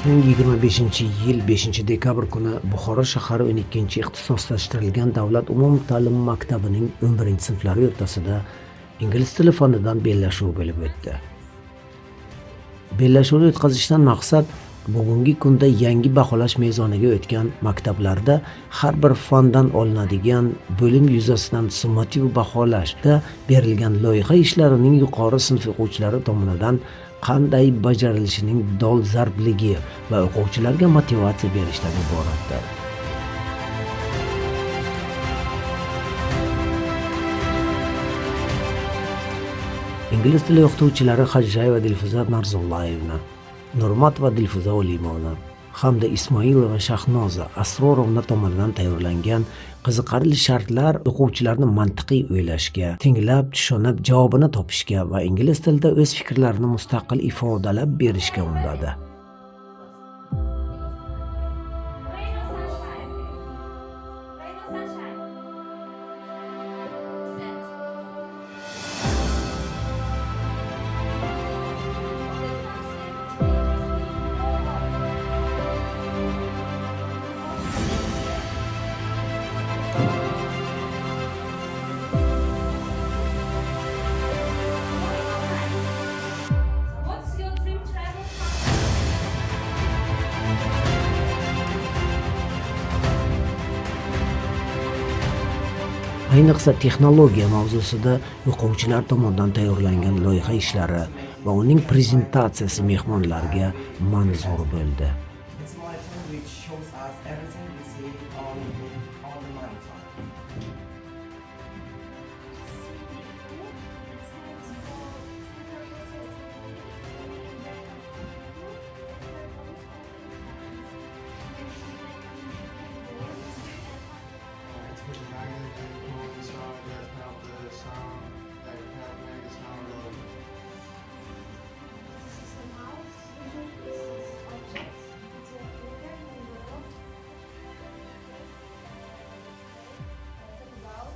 2025-yil 5-dekabr kuni Buxoro shahari 12-ixtisoslashtirilgan davlat umumta'lim maktabining 11-sinflari o'rtasida ingliz tili fanidan bellashuv bo'lib o'tdi. Bellashuvni o'tkazishdan maqsad bugungi kunda yangi baholash mezoniga o'tgan maktablarda har bir fandan olinadigan bo'lim yuzasidan summativ baholashda berilgan loyiha ishlarining yuqori sinf o'quvchilari tomonidan qanday bajarilishining dolzarbligi va o'quvchilarga motivatsiya berishdan iboratdir. Ingliz tili o'qituvchilari Hajjayeva Dilfuza Narzullayevna, Nurmat va Dilfuza Olimovna hamda Ismoilova Shahnoza Asrorovna tomonidan tayyorlangan qiziqarli shartlar o'quvchilarni mantiqiy o'ylashga, tinglab, tushunib, javobini topishga va ingliz tilida o'z fikrlarini mustaqil ifodalab berishga undadi. What's your dream travel? Ayniqsa texnologiya mavzusida o'quvchilar tomonidan tayyorlangan loyiha ishlari va uning prezentatsiyasi mehmonlarga manzur bo'ldi. It's my turn, which shows us everything we see on the monitor. It's with the magnet and you pull inside that help the sound, that help make the sound low. This is the mouse. This is objects. It's a finger and wheel. Talk about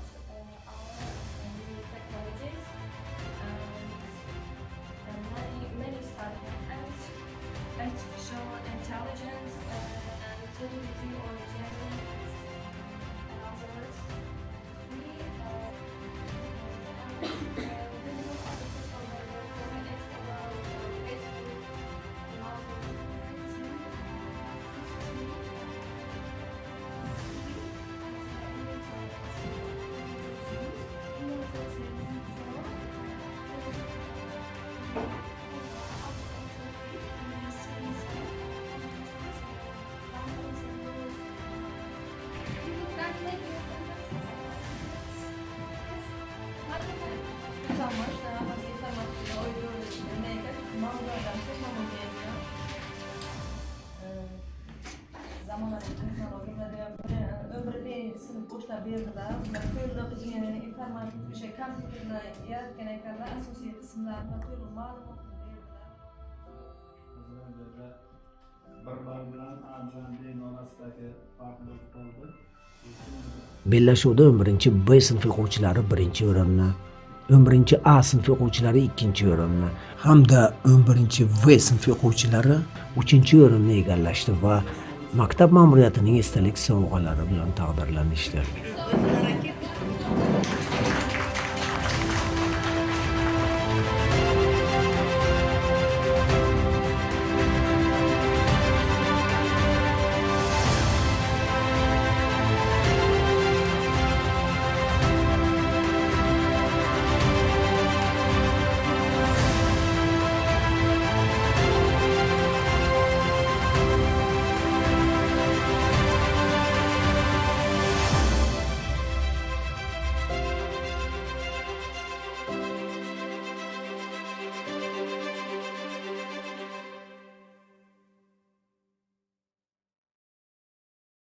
our new technologies and many stuff and artificial intelligence and creativity or general and others. We zamonaviy texnologiyalar umriy sinf kurslar berdilar. Ko'rda bizga informatik o'sha kompyuterlar yaratgan ekanlar, asosiy qismlarni va to'liq ma'lumotni berdilar. Bir bilan Andijon orasidagi farqni bo'ldi. Bellashuvda 11-B sinf o'quvchilari 1-o'rinni, 11-A sinf o'quvchilari 2-o'rinni hamda 11-V sinf o'quvchilari 3-o'rinni egallashdi va maktab ma'muriyatining esdalik sovg'alari bilan taqdirlanishdi.